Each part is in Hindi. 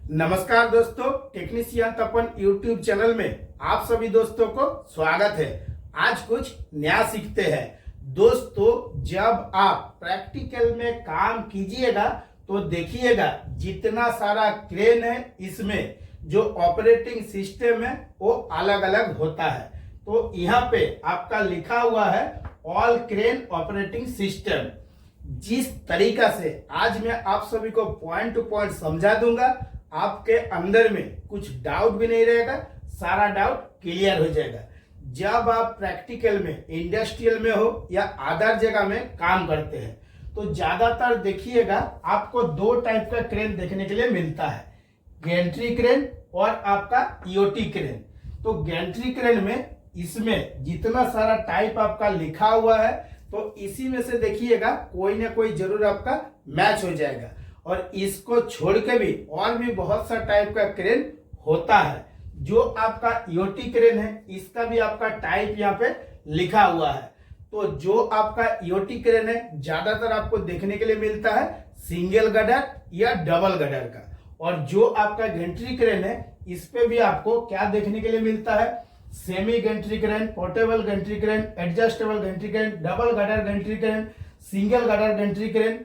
नमस्कार दोस्तों, टेक्नीशियन तपन यूट्यूब चैनल में आप सभी दोस्तों को स्वागत है। आज कुछ नया सीखते हैं। दोस्तों, जब आप प्रैक्टिकल में काम कीजिएगा तो देखिएगा जितना सारा क्रेन है इसमें जो ऑपरेटिंग सिस्टम है वो अलग अलग होता है। तो यहाँ पे आपका लिखा हुआ है ऑल क्रेन ऑपरेटिंग सिस्टम। जिस तरीका से आज मैं आप सभी को पॉइंट टू पॉइंट समझा दूंगा, आपके अंदर में कुछ डाउट भी नहीं रहेगा, सारा डाउट क्लियर हो जाएगा। जब आप प्रैक्टिकल में, इंडस्ट्रियल में हो या अदर जगह में काम करते हैं तो ज्यादातर देखिएगा आपको दो टाइप का क्रेन देखने के लिए मिलता है, गैंट्री क्रेन और आपका ईओटी क्रेन। तो गैंट्री क्रेन में इसमें जितना सारा टाइप आपका लिखा हुआ है तो इसी में से देखिएगा कोई ना कोई जरूर आपका मैच हो जाएगा। और इसको छोड़ के भी और भी बहुत सा टाइप का क्रेन होता है। जो आपका ईओटी क्रेन है इसका भी आपका टाइप यहाँ पे लिखा हुआ है। तो जो आपका ईओटी क्रेन है ज्यादातर आपको देखने के लिए मिलता है सिंगल गडर या डबल गडर का। और जो आपका गैंट्री क्रेन है इस पे भी आपको क्या देखने के लिए मिलता है, semi gantry crane, portable gantry crane, adjustable gantry crane, double gutter gantry crane, single gutter gantry crane.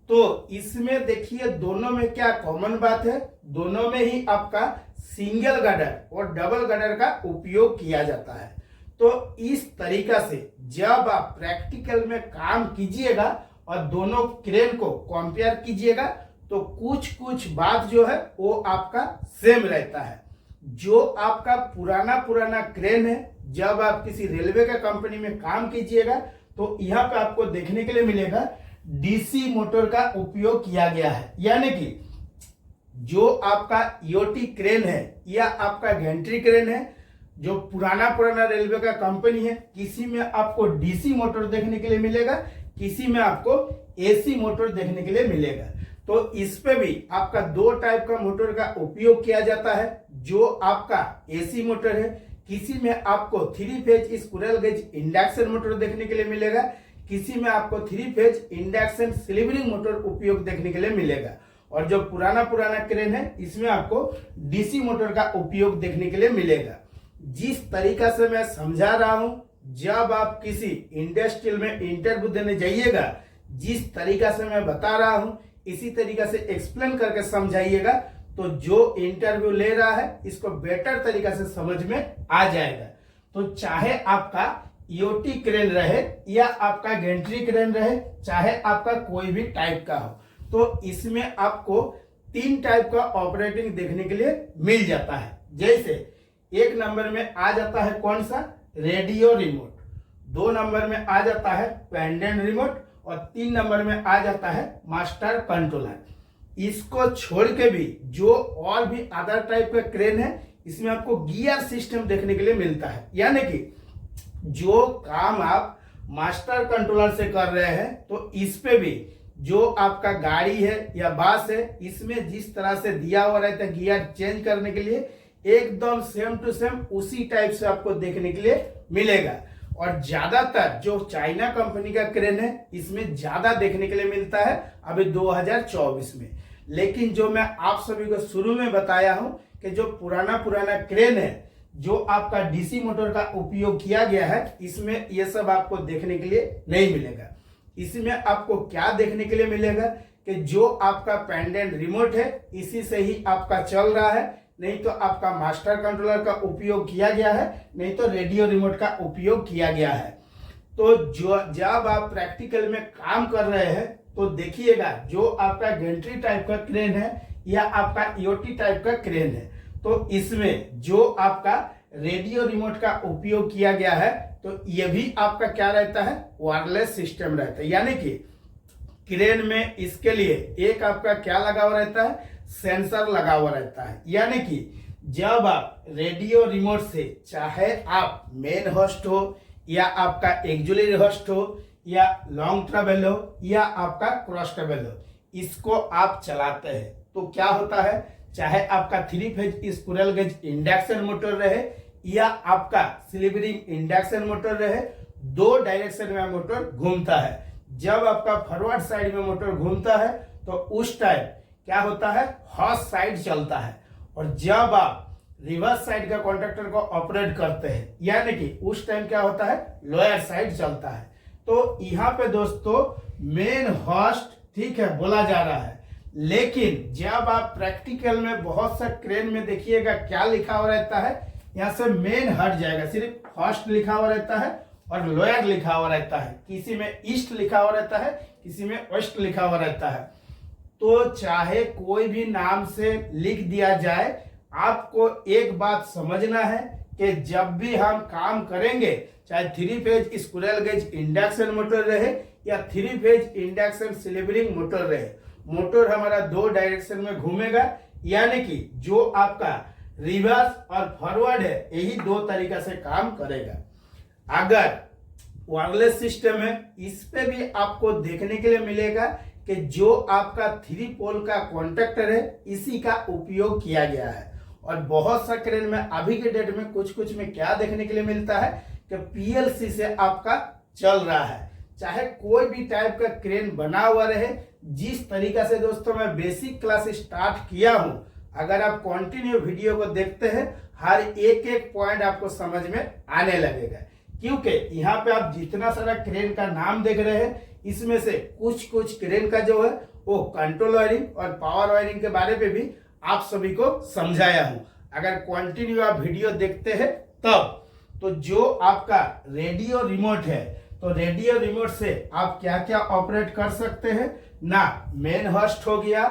तो इसमें देखिए दोनों में क्या कॉमन बात है, दोनों में ही आपका सिंगल गडर और डबल गडर का उपयोग किया जाता है। तो इस तरीका से जब आप प्रैक्टिकल में काम कीजिएगा और दोनों क्रेन को कंपेयर कीजिएगा तो कुछ कुछ बात जो है वो आपका सेम रहता है। जो आपका पुराना क्रेन है, जब आप किसी रेलवे का कंपनी में काम कीजिएगा तो यहाँ पे आपको देखने के लिए मिलेगा डीसी मोटर का उपयोग किया गया है। यानी कि जो आपका ईओटी क्रेन है या आपका गैंट्री क्रेन है, जो पुराना रेलवे का कंपनी है, किसी में आपको डीसी मोटर देखने के लिए मिलेगा, किसी में आपको एसी मोटर देखने के लिए मिलेगा। तो इस पे भी आपका दो टाइप का मोटर का उपयोग किया जाता है। जो आपका एसी मोटर है, किसी में आपको 3 phase squirrel gauge induction motor देखने के लिए मिलेगा, किसी में आपको 3 फेज इंडक्शन स्लिवरिंग मोटर उपयोग देखने के लिए मिलेगा। और जो पुराना क्रेन है इसमें आपको डीसी मोटर का उपयोग देखने के लिए मिलेगा। जिस तरीका से मैं समझा रहा हूं, जब आप किसी इंडस्ट्रियल में इंटरव्यू देने जाइएगा, जिस तरीका से मैं बता रहा हूं इसी तरीका से एक्सप्लेन करके समझाइएगा तो जो इंटरव्यू ले रहा है इसको बेटर तरीका से समझ में आ जाएगा। तो चाहे आपका ईओटी क्रेन रहे या आपका गैंट्री क्रेन रहे, चाहे आपका कोई भी टाइप का हो, तो इसमें आपको 3 टाइप का ऑपरेटिंग देखने के लिए मिल जाता है। जैसे 1 नंबर में आ जाता है कौन सा, रेडियो रिमोट, 2 नंबर में आ जाता है पेंडेंट रिमोट और 3 नंबर में आ जाता है मास्टर कंट्रोलर। इसको छोड़ के भी जो और भी अदर टाइप का क्रेन है इसमें आपको गियर सिस्टम देखने के लिए मिलता है। यानी कि जो काम आप मास्टर कंट्रोलर से कर रहे हैं तो इस पे भी जो आपका गाड़ी है या बस है इसमें जिस तरह से दिया हुआ रहता है गियर चेंज करने के लिए, एकदम सेम टू सेम उसी टाइप से आपको देखने के लिए मिलेगा। और ज्यादातर जो चाइना कंपनी का क्रेन है इसमें ज्यादा देखने के लिए मिलता है अभी 2024 में। लेकिन जो मैं आप सभी को शुरू में बताया हूं कि जो पुराना क्रेन है, जो आपका डीसी मोटर का उपयोग किया गया है, इसमें ये सब आपको देखने के लिए नहीं मिलेगा। इसमें आपको क्या देखने के लिए मिलेगा कि जो आपका पेंडेंट रिमोट है इसी से ही आपका चल रहा है, नहीं तो आपका मास्टर कंट्रोलर का उपयोग किया गया है, नहीं तो रेडियो रिमोट का उपयोग किया गया है। तो जो जब आप प्रैक्टिकल में काम कर रहे हैं तो देखिएगा जो आपका गैंट्री टाइप का क्रेन है या आपका ईओटी टाइप का क्रेन है तो इसमें जो आपका रेडियो रिमोट का उपयोग किया गया है तो ये भी आपका क्या रहता है, वायरलेस सिस्टम रहता है। यानी कि क्रेन में इसके लिए एक आपका क्या लगा हुआ रहता है, सेंसर लगा हुआ रहता है। यानी कि जब आप रेडियो रिमोट से, चाहे आप मेन होस्ट हो या आपका एक्जुलरी होस्ट हो या लॉन्ग ट्रेवल हो या आपका क्रॉस ट्रेवल हो, इसको आप चलाते हैं तो क्या होता है, चाहे आपका 3 phase squirrel gauge induction motor रहे या आपका स्लिवरिंग इंडक्शन मोटर रहे, 2 डायरेक्शन में मोटर घूमता है। जब आपका फॉरवर्ड साइड में मोटर घूमता है तो उस टाइम क्या होता है, हॉर्स साइड चलता है। और जब आप रिवर्स साइड का कॉन्ट्रैक्टर को ऑपरेट करते हैं यानी कि उस टाइम क्या होता है, लोअर साइड चलता है। तो यहाँ पे दोस्तों मेन होस्ट ठीक है बोला जा रहा है, लेकिन जब आप प्रैक्टिकल में बहुत सा क्रेन में देखिएगा क्या लिखा हुआ रहता है, यहाँ से मेन हट जाएगा, सिर्फ होस्ट लिखा हुआ रहता है और लोअर लिखा हुआ रहता है। किसी में ईस्ट लिखा हुआ रहता है, किसी में वेस्ट लिखा हुआ रहता है। तो चाहे कोई भी नाम से लिख दिया जाए, आपको एक बात समझना है कि जब भी हम काम करेंगे, चाहे 3 phase squirrel gauge induction motor रहे या 3 फेज इंडक्शन सिलेबरिंग मोटर रहे, मोटर हमारा 2 डायरेक्शन में घूमेगा, यानी कि जो आपका रिवर्स और फॉरवर्ड है यही 2 तरीका से काम करेगा। अगर वायरलेस सिस्टम है, इस पे भी आपको देखने के लिए मिलेगा कि जो आपका 3 पोल का कॉन्ट्रैक्टर है इसी का उपयोग किया गया है। और बहुत सा क्रेन में अभी के डेट में कुछ में क्या देखने के लिए मिलता है कि पीएलसी से आपका चल रहा है। चाहे कोई भी टाइप का क्रेन बना हुआ रहे, जिस तरीका से दोस्तों मैं बेसिक क्लास स्टार्ट किया हूं, अगर आप कंटिन्यू वीडियो को देखते हैं हर एक पॉइंट आपको समझ में आने लगेगा। क्योंकि यहाँ पे आप जितना सारा क्रेन का नाम देख रहे हैं, इसमें से कुछ क्रेन का जो है वो कंट्रोल वायरिंग और पावर वायरिंग के बारे में भी आप सभी को समझाया हूं। अगर कंटिन्यू आप वीडियो देखते हैं तब, तो जो आपका रेडियो रिमोट है, तो रेडियो रिमोट से आप क्या क्या ऑपरेट कर सकते हैं ना, मेन होस्ट हो गया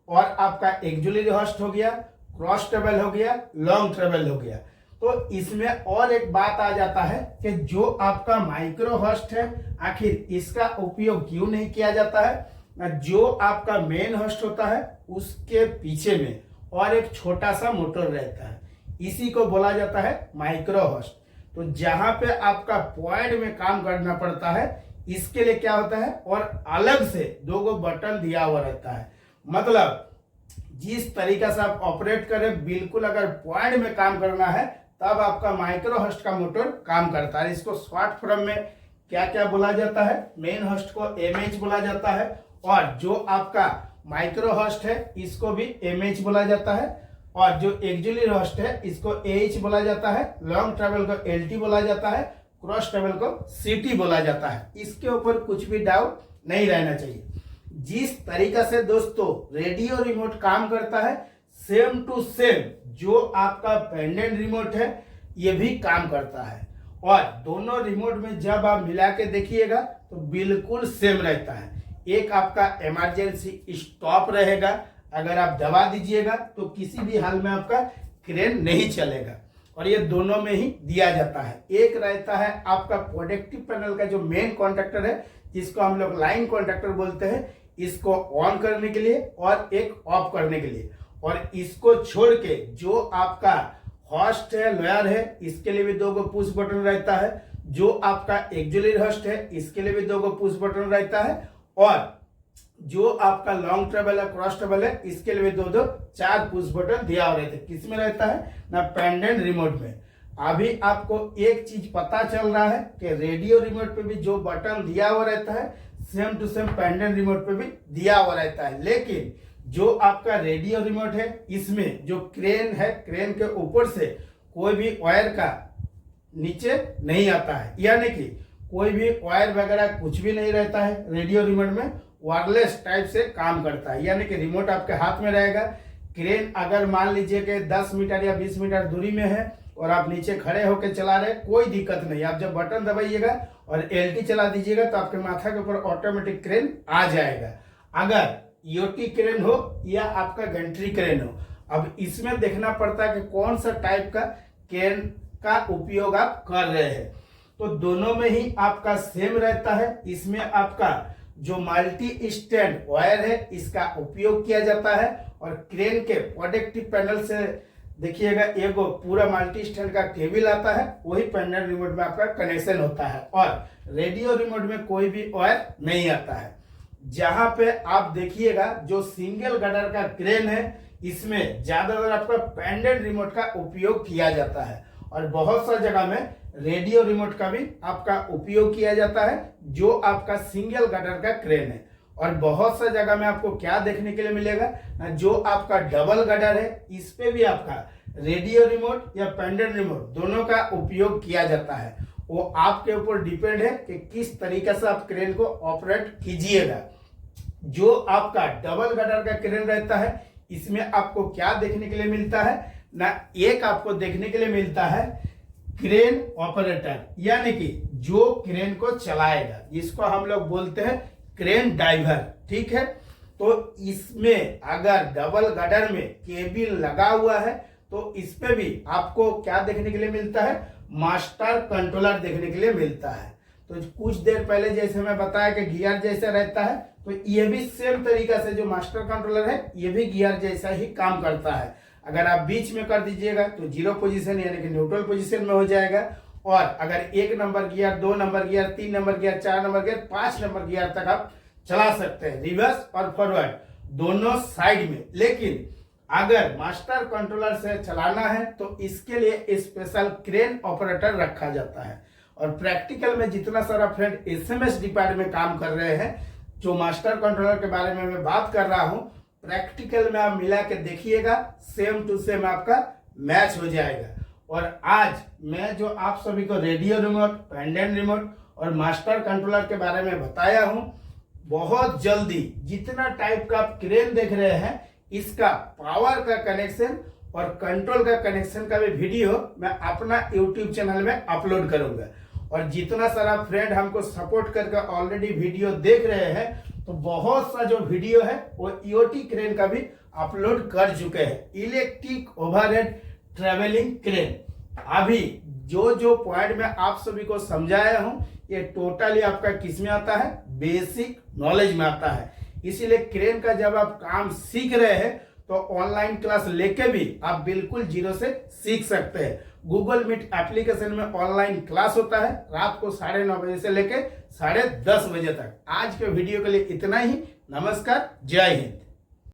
और आपका एक्जुलरी होस्ट हो गया, क्रॉस टेबल हो गया, लॉन्ग टेबल हो गया। तो इसमें और एक बात आ जाता है कि जो आपका माइक्रो होस्ट है, आखिर इसका उपयोग क्यों नहीं किया जाता है। जो आपका मेन होस्ट होता है उसके पीछे में और एक छोटा सा मोटर रहता है, इसी को बोला जाता है माइक्रो होस्ट। तो जहां पे आपका पॉइंट में काम करना पड़ता है, इसके लिए क्या होता है और अलग से 2 बटन दिया हुआ रहता है। मतलब जिस तरीका से आप ऑपरेट करें, बिल्कुल अगर पॉइंट में काम करना है तब आपका माइक्रो होस्ट का मोटर काम करता है। इसको शॉर्ट फॉर्म में क्या क्या बोला जाता है, मेन होस्ट को एमएच बोला जाता है, और जो आपका माइक्रो होस्ट है इसको भी एमएच बोला जाता है, और जो एक्जुलरी होस्ट है इसको एच बोला जाता है, लॉन्ग ट्रेवल को एलटी बोला जाता है, क्रॉस ट्रेवल को सीटी बोला जाता है। इसके ऊपर कुछ भी डाउट नहीं रहना चाहिए। जिस तरीका से दोस्तों रेडियो रिमोट काम करता है, सेम टू सेम जो आपका पेंडेंट रिमोट है ये भी काम करता है। और दोनों रिमोट में जब आप मिला के देखिएगा तो बिल्कुल सेम रहता है। एक आपका इमरजेंसी स्टॉप रहेगा, अगर आप दबा दीजिएगा तो किसी भी हाल में आपका क्रेन नहीं चलेगा, और ये दोनों में ही दिया जाता है। एक रहता है आपका प्रोडक्टिव पैनल का जो मेन कॉन्ट्रैक्टर है, जिसको हम लोग लाइन कॉन्ट्रैक्टर बोलते हैं, इसको ऑन करने के लिए और एक ऑफ करने के लिए। और इसको छोड़ के जो आपका होस्ट है, लोअर है, इसके लिए भी 2 पुश बटन रहता है। जो आपका एक्जुलरी होस्ट है इसके लिए भी 2 पुश बटन रहता है, और जो आपका लॉन्ग ट्रेवल है, क्रॉस ट्रेवल है, इसके लिए भी 4 पुश बटन दिया हुआ रहता है। किसमें रहता है ना, पेंडेंट रिमोट में। अभी आपको एक चीज पता चल रहा है कि रेडियो रिमोट पे भी जो बटन दिया हुआ रहता है same to same pendant remote पे भी दिया हुआ रहता है। लेकिन जो आपका रेडियो रिमोट है इसमें जो क्रेन है, क्रेन के ऊपर से कोई भी वायर का नीचे नहीं आता है, यानी कि कोई भी वायर वगैरह कुछ भी नहीं रहता है। रेडियो रिमोट में वायरलेस टाइप से काम करता है, यानी कि रिमोट आपके हाथ में रहेगा। क्रेन अगर मान लीजिए कि 10 मीटर या 20 मीटर दूरी में है और आप नीचे खड़े होकर चला रहे, कोई दिक्कत नहीं। आप जब बटन दबाइएगा और एलटी चला दीजिएगा तो आपके माथा के ऊपर ऑटोमेटिक क्रेन आ जाएगा। अगर ईओटी क्रेन हो या आपका गंट्री क्रेन हो, अब इसमें देखना पड़ता है कि कौन सा टाइप का क्रेन का उपयोग आप कर रहे हैं। तो दोनों में ही आपका सेम रहता है। इसमें आपका जो मल्टी स्टैंड वायर है इसका उपयोग किया जाता है, और क्रेन के प्रोडक्टिव पैनल से देखिएगा एक पूरा मल्टी स्टैंड का केबल आता है, वही पेंडेंट रिमोट में आपका कनेक्शन होता है। और रेडियो रिमोट में कोई भी वायर नहीं आता है। जहां पे आप देखिएगा जो सिंगल गडर का क्रेन है, इसमें ज्यादातर आपका पेंडेंट रिमोट का उपयोग किया जाता है, और बहुत सा जगह में रेडियो रिमोट का भी आपका उपयोग किया जाता है जो आपका सिंगल गडर का क्रेन है। और बहुत सा जगह में आपको क्या देखने के लिए मिलेगा ना, जो आपका डबल गटर है इस पे भी आपका रेडियो रिमोट या पेंडेंट रिमोट दोनों का उपयोग किया जाता है। वो आपके ऊपर डिपेंड है कि किस तरीके से आप क्रेन को ऑपरेट कीजिएगा। जो आपका डबल गटर का क्रेन रहता है इसमें आपको क्या देखने के लिए मिलता है ना, एक आपको देखने के लिए मिलता है क्रेन ऑपरेटर, यानी कि जो क्रेन को चलाएगा, इसको हम लोग बोलते हैं क्रेन ड्राइवर। ठीक है, तो इसमें अगर डबल गटर में केबिन लगा हुआ है तो इस पे भी आपको क्या देखने के लिए मिलता है, मास्टर कंट्रोलर देखने के लिए मिलता है। तो कुछ देर पहले जैसे मैं बताया कि गियर जैसा रहता है, तो ये भी सेम तरीका से जो मास्टर कंट्रोलर है ये भी गियर जैसा ही काम करता है। अगर आप बीच में कर दीजिएगा तो 0 पोजीशन यानी कि न्यूट्रल पोजीशन में हो जाएगा, और अगर 1 number gear, 2 number gear, 3 number gear, 4 number gear, 5 number gear तक आप चला सकते हैं, रिवर्स और फॉरवर्ड दोनों साइड में। लेकिन अगर मास्टर कंट्रोलर से चलाना है तो इसके लिए स्पेशल क्रेन ऑपरेटर रखा जाता है। और प्रैक्टिकल में जितना सारा फ्रेंड एसएमएस डिपार्टमेंट में काम कर रहे हैं, जो मास्टर कंट्रोलर के बारे में मैं बात कर रहा हूं, प्रैक्टिकल में आप मिला के देखिएगा, सेम टू सेम आपका मैच हो जाएगा। और आज मैं जो आप सभी को रेडियो रिमोट, पेंडेंट रिमोट और मास्टर कंट्रोलर के बारे में बताया हूं, बहुत जल्दी जितना टाइप का आप क्रेन देख रहे हैं इसका पावर का कनेक्शन और कंट्रोल का कनेक्शन का भी वीडियो मैं अपना यूट्यूब चैनल में अपलोड करूंगा। और जितना सारा फ्रेंड हमको सपोर्ट करके ऑलरेडी वीडियो देख रहे हैं, तो बहुत सा जो वीडियो है वो ईओटी क्रेन का भी अपलोड कर चुके हैं, इलेक्ट्रिक ओवरहेड ट्रेवलिंग क्रेन। अभी जो जो पॉइंट में आप सभी को समझाया हूं ये टोटली आपका किस में आता है, बेसिक नॉलेज में आता है। इसीलिए क्रेन का जब आप काम सीख रहे हैं तो ऑनलाइन क्लास लेके भी आप बिल्कुल 0 से सीख सकते हैं। गूगल मीट एप्लीकेशन में ऑनलाइन क्लास होता है रात को 9:30 बजे से लेके 10:30 बजे तक। आज के वीडियो के लिए इतना ही। नमस्कार, जय हिंद।